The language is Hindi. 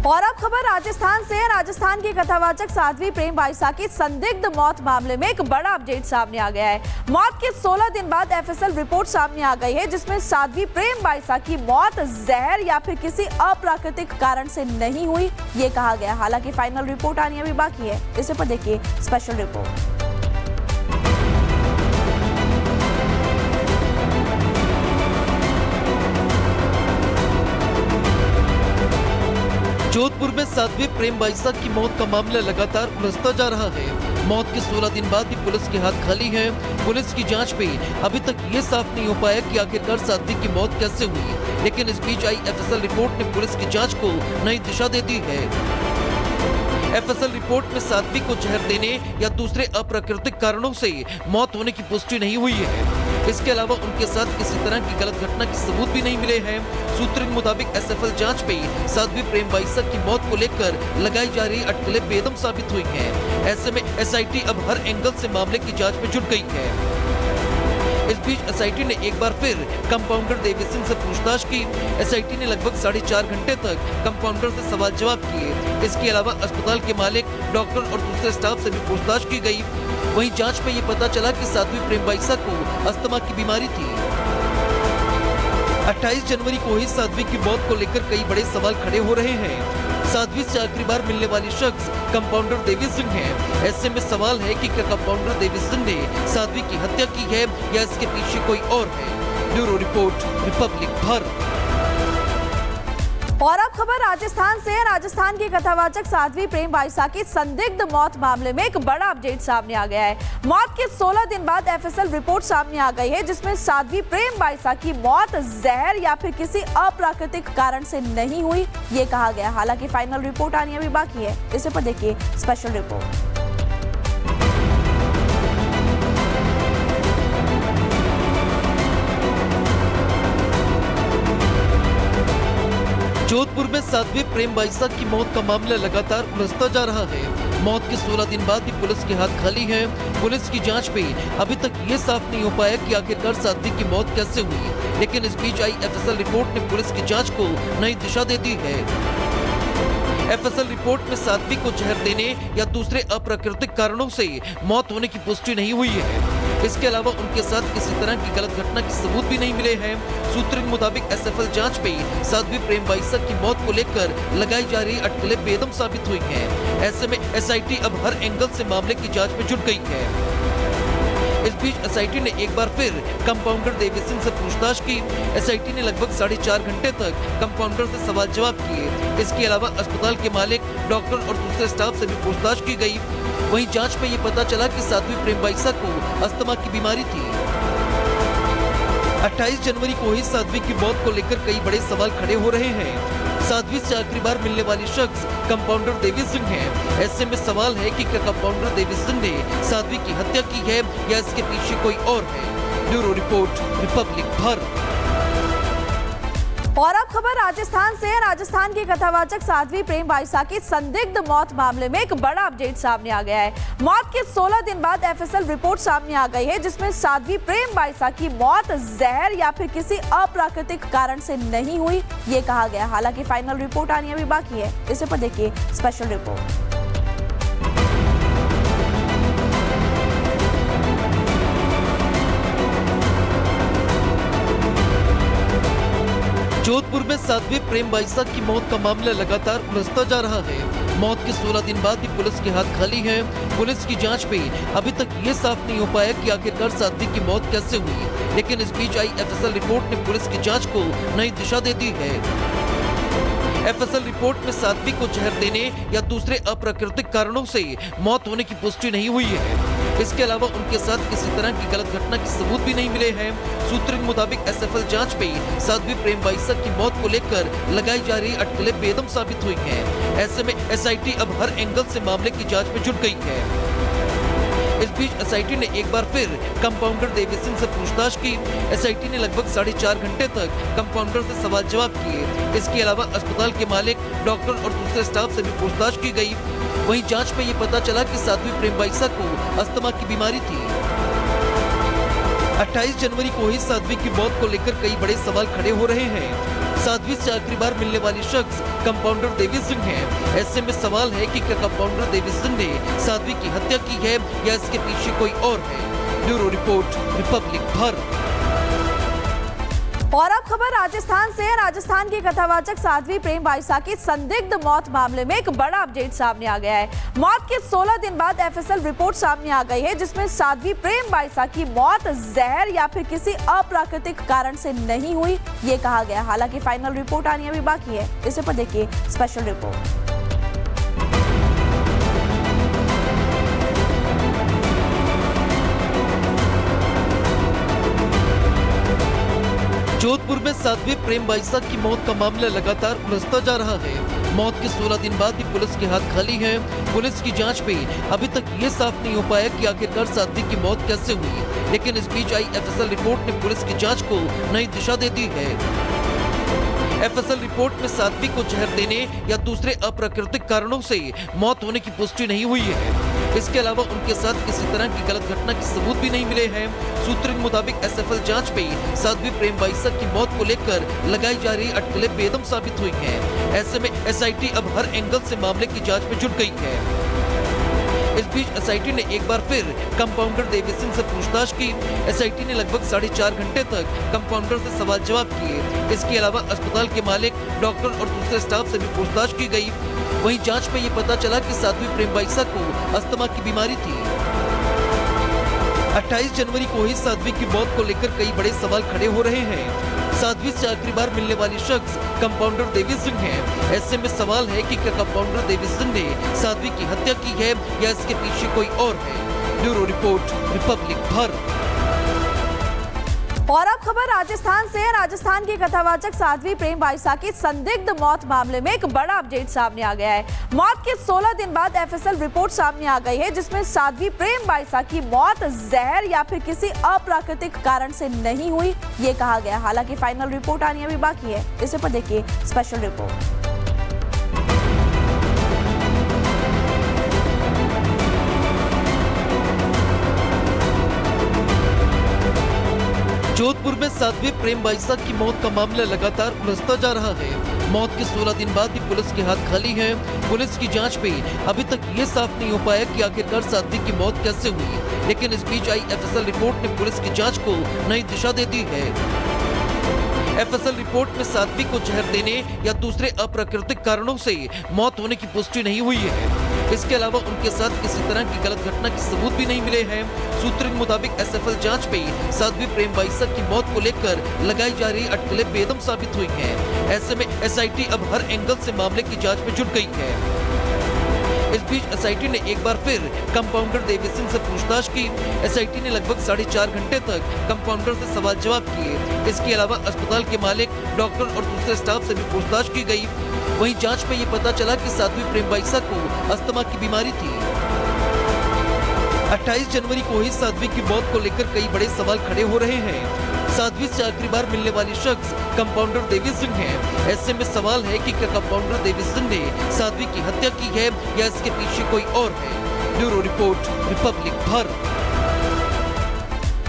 और अब खबर राजस्थान से है। राजस्थान की कथावाचक साध्वी प्रेम बाईसा की संदिग्ध मौत मामले में एक बड़ा अपडेट सामने आ गया है। मौत के 16 दिन बाद एफएसएल रिपोर्ट सामने आ गई है, जिसमें साध्वी प्रेम बाईसा की मौत जहर या फिर किसी अप्राकृतिक कारण से नहीं हुई, ये कहा गया। हालांकि फाइनल रिपोर्ट आनी अभी बाकी है। इसे पर देखिए स्पेशल रिपोर्ट। जोधपुर में साध्वी प्रेम बाईसा की मौत का मामला लगातार उलझता जा रहा है। मौत के 16 दिन बाद भी पुलिस के हाथ खाली हैं। पुलिस की जांच में अभी तक ये साफ नहीं हो पाया कि आखिरकार साध्वी की मौत कैसे हुई, लेकिन इस बीच आई एफएसएल रिपोर्ट ने पुलिस की जांच को नई दिशा दे दी है। एफएसएल रिपोर्ट में साध्वी को जहर देने या दूसरे अप्राकृतिक कारणों से मौत होने की पुष्टि नहीं हुई है। इसके अलावा उनके साथ किसी तरह की गलत घटना के सबूत भी नहीं मिले हैं। सूत्रों के मुताबिक एसएफएल जांच में साध्वी प्रेम बाईसा की मौत को लेकर लगाई जा रही अटकलें बेदम साबित हुई हैं। ऐसे में एसआईटी अब हर एंगल से मामले की जांच में जुट गई है। इस बीच एसआईटी ने एक बार फिर कंपाउंडर देवी सिंह से पूछताछ की। एसआईटी ने लगभग 4.5 घंटे तक कंपाउंडर से सवाल जवाब किए। इसके अलावा अस्पताल के मालिक, डॉक्टर और दूसरे स्टाफ से भी पूछताछ की गई। वहीं जांच में ये पता चला कि साध्वी प्रेम बाईसा को अस्थमा की बीमारी थी। 28 जनवरी को ही साध्वी की मौत को लेकर कई बड़े सवाल खड़े हो रहे हैं। साध्वी से आखिरी बार मिलने वाली शख्स कंपाउंडर देवी सिंह है। ऐसे में सवाल है कि क्या कंपाउंडर देवी सिंह ने साध्वी की हत्या की है या इसके पीछे कोई और है। Bureau report, Republic Bharat. और अब खबर राजस्थान से है। राजस्थान की कथावाचक साध्वी प्रेम बाईसा की संदिग्ध मौत मामले में एक बड़ा अपडेट सामने आ गया है। मौत के 16 दिन बाद एफएसएल रिपोर्ट सामने आ गई है, जिसमें साध्वी प्रेम बाईसा की मौत जहर या फिर किसी अप्राकृतिक कारण से नहीं हुई, ये कहा गया। हालांकि फाइनल रिपोर्ट आनी अभी बाकी है। इसे पर देखिए स्पेशल रिपोर्ट। जोधपुर में साध्वी प्रेम बाईसा की मौत का मामला लगातार उलझता जा रहा है। मौत के 16 दिन बाद भी पुलिस के हाथ खाली हैं। पुलिस की जांच में अभी तक ये साफ नहीं हो पाया कि आखिरकार साध्वी की मौत कैसे हुई, लेकिन इस बीच आई एफएसएल रिपोर्ट ने पुलिस की जांच को नई दिशा दे दी है। एफएसएल रिपोर्ट में साध्वी को जहर देने या दूसरे अप्राकृतिक कारणों से मौत होने की पुष्टि नहीं हुई है। इसके अलावा उनके साथ किसी तरह की गलत घटना के सबूत भी नहीं मिले हैं। सूत्रों के मुताबिक एसएफएल जांच में साध्वी प्रेम बाईसा की मौत को लेकर लगाई जा रही अटकलें बेदम साबित हुई हैं। ऐसे में एसआईटी अब हर एंगल से मामले की जांच में जुट गई है। इस बीच एसआईटी ने एक बार फिर कंपाउंडर देवी सिंह से पूछताछ की। एसआईटी ने लगभग 4.5 घंटे तक कंपाउंडर से सवाल जवाब किए। इसके अलावा अस्पताल के मालिक, डॉक्टर और दूसरे स्टाफ से भी पूछताछ की गई। वहीं जांच में ये पता चला कि साध्वी प्रेम बाईसा को अस्थमा की बीमारी थी। 28 जनवरी को ही साध्वी की मौत को लेकर कई बड़े सवाल खड़े हो रहे हैं। साध्वी से आखिरी बार मिलने वाली शख्स कंपाउंडर देवी सिंह है। ऐसे में सवाल है कि क्या कंपाउंडर देवी सिंह ने साध्वी की हत्या की है या इसके पीछे कोई और है। Bureau report, Republic Bharat. और अब खबर राजस्थान से है। राजस्थान की कथावाचक साध्वी प्रेम बाईसा की संदिग्ध मौत मामले में एक बड़ा अपडेट सामने आ गया है। मौत के 16 दिन बाद एफएसएल रिपोर्ट सामने आ गई है, जिसमें साध्वी प्रेम बाईसा की मौत जहर या फिर किसी अप्राकृतिक कारण से नहीं हुई, ये कहा गया। हालांकि फाइनल रिपोर्ट आनी अभी बाकी है। इसे पर देखिए स्पेशल रिपोर्ट। जोधपुर में साध्वी प्रेम बाईसा की मौत का मामला लगातार उलझता जा रहा है। मौत के 16 दिन बाद भी पुलिस के हाथ खाली हैं। पुलिस की जांच में अभी तक ये साफ नहीं हो पाया कि आखिरकार साध्वी की मौत कैसे हुई, लेकिन इस बीच आई एफएसएल रिपोर्ट ने पुलिस की जांच को नई दिशा दे दी है। एफएसएल रिपोर्ट में साध्वी को जहर देने या दूसरे अप्राकृतिक कारणों से मौत होने की पुष्टि नहीं हुई है। इसके अलावा उनके साथ किसी तरह की गलत घटना के सबूत भी नहीं मिले हैं। सूत्रों के मुताबिक एसएफएल जांच में साध्वी प्रेम बाईसा की मौत को लेकर लगाई जा रही अटकलें बेदम साबित हुई हैं। ऐसे में एसआईटी अब हर एंगल से मामले की जांच में जुट गई है। इस बीच एसआईटी ने एक बार फिर कंपाउंडर देवी सिंह से पूछताछ की। एसआईटी ने लगभग 4.5 घंटे तक कंपाउंडर से सवाल जवाब किए। इसके अलावा अस्पताल के मालिक, डॉक्टर और दूसरे स्टाफ से भी पूछताछ की गई। वहीं जांच में ये पता चला कि साध्वी प्रेम बाईसा को अस्थमा की बीमारी थी। 28 जनवरी को ही साध्वी की मौत को लेकर कई बड़े सवाल खड़े हो रहे हैं। साध्वी से आखिरी बार मिलने वाली शख्स कंपाउंडर देवी सिंह है। ऐसे में सवाल है कि क्या कंपाउंडर देवी सिंह ने साध्वी की हत्या की है या इसके पीछे कोई और है। Bureau report, Republic Bharat. और अब खबर राजस्थान से है। राजस्थान की कथावाचक साध्वी प्रेम बाईसा की संदिग्ध मौत मामले में एक बड़ा अपडेट सामने आ गया है। मौत के 16 दिन बाद एफएसएल रिपोर्ट सामने आ गई है, जिसमें साध्वी प्रेम बाईसा की मौत जहर या फिर किसी अप्राकृतिक कारण से नहीं हुई, ये कहा गया। हालांकि फाइनल रिपोर्ट आनी अभी बाकी है। इसे पर देखिए स्पेशल रिपोर्ट। जोधपुर में साध्वी प्रेम बाईसा की मौत का मामला लगातार उलझता जा रहा है। मौत के 16 दिन बाद भी पुलिस के हाथ खाली हैं। पुलिस की जांच में अभी तक ये साफ नहीं हो पाया कि आखिरकार साध्वी की मौत कैसे हुई। लेकिन इस बीच आई एफएसएल रिपोर्ट ने पुलिस की जांच को नई दिशा दे दी है। एफएसएल रिपोर्ट में साध्वी को जहर देने या दूसरे अप्राकृतिक कारणों से मौत होने की पुष्टि नहीं हुई है। इसके अलावा उनके साथ किसी तरह की गलत घटना के सबूत भी नहीं मिले हैं। सूत्रों के मुताबिक एसएफएल जांच में साध्वी प्रेम बाईसा की मौत को लेकर लगाई जा रही अटकलें बेदम साबित हुई हैं। ऐसे में एसआईटी अब हर एंगल से मामले की जांच में जुट गई है। इस बीच एसआईटी ने एक बार फिर कंपाउंडर देवी सिंह से पूछताछ की। एसआईटी ने लगभग 4.5 घंटे तक कंपाउंडर से सवाल जवाब किए। इसके अलावा अस्पताल के मालिक, डॉक्टर और दूसरे स्टाफ से भी पूछताछ की गई। वहीं जांच में ये पता चला कि साध्वी प्रेम बाईसा को अस्थमा की बीमारी थी। 28 जनवरी को ही साध्वी की मौत को लेकर कई बड़े सवाल खड़े हो रहे हैं। साध्वी से आखिरी बार मिलने वाली शख्स कंपाउंडर देवी सिंह है। ऐसे में सवाल है कि क्या कंपाउंडर देवी सिंह ने साध्वी की हत्या की है या इसके पीछे कोई और है। Bureau report, Republic Bharat. और अब खबर राजस्थान से है। राजस्थान की कथावाचक साध्वी प्रेम बाईसा की संदिग्ध मौत मामले में एक बड़ा अपडेट सामने आ गया है। मौत के 16 दिन बाद एफएसएल रिपोर्ट सामने आ गई है, जिसमें साध्वी प्रेम बाईसा की मौत जहर या फिर किसी अप्राकृतिक कारण से नहीं हुई, ये कहा गया। हालांकि फाइनल रिपोर्ट आनी अभी बाकी है। इसे पर देखिए स्पेशल रिपोर्ट। जोधपुर में साध्वी प्रेम बाईसा की मौत का मामला लगातार उलझता जा रहा है। मौत के 16 दिन बाद भी पुलिस के हाथ खाली हैं। पुलिस की जांच में अभी तक ये साफ नहीं हो पाया कि आखिरकार साध्वी की मौत कैसे हुई। लेकिन इस बीच आई एफएसएल रिपोर्ट ने पुलिस की जांच को नई दिशा दे दी है। एफएसएल रिपोर्ट में साध्वी को जहर देने या दूसरे अप्राकृतिक कारणों से मौत होने की पुष्टि नहीं हुई है। इसके अलावा उनके साथ किसी तरह की गलत घटना के सबूत भी नहीं मिले हैं। सूत्रों के मुताबिक एसएफएल जांच में साध्वी प्रेम बाईसा की मौत को लेकर लगाई जा रही अटकलें बेदम साबित हुई हैं। ऐसे में एसआईटी अब हर एंगल से मामले की जांच में जुट गई है। इस बीच एसआईटी ने एक बार फिर कंपाउंडर देवी सिंह से पूछताछ की। एसआईटी ने लगभग 4.5 घंटे तक कंपाउंडर से सवाल जवाब किए। इसके अलावा अस्पताल के मालिक, डॉक्टर और दूसरे स्टाफ से भी पूछताछ की गई। वहीं जांच में ये पता चला कि साध्वी प्रेम बाईसा को अस्थमा की बीमारी थी। 28 जनवरी को ही साध्वी की मौत को लेकर कई बड़े सवाल खड़े हो रहे हैं। साध्वी से आखिरी बार मिलने वाली शख्स कंपाउंडर देवी सिंह है। ऐसे में सवाल है कि क्या कंपाउंडर देवी सिंह ने साध्वी की हत्या की है या इसके पीछे कोई और है। Bureau report, Republic Bharat.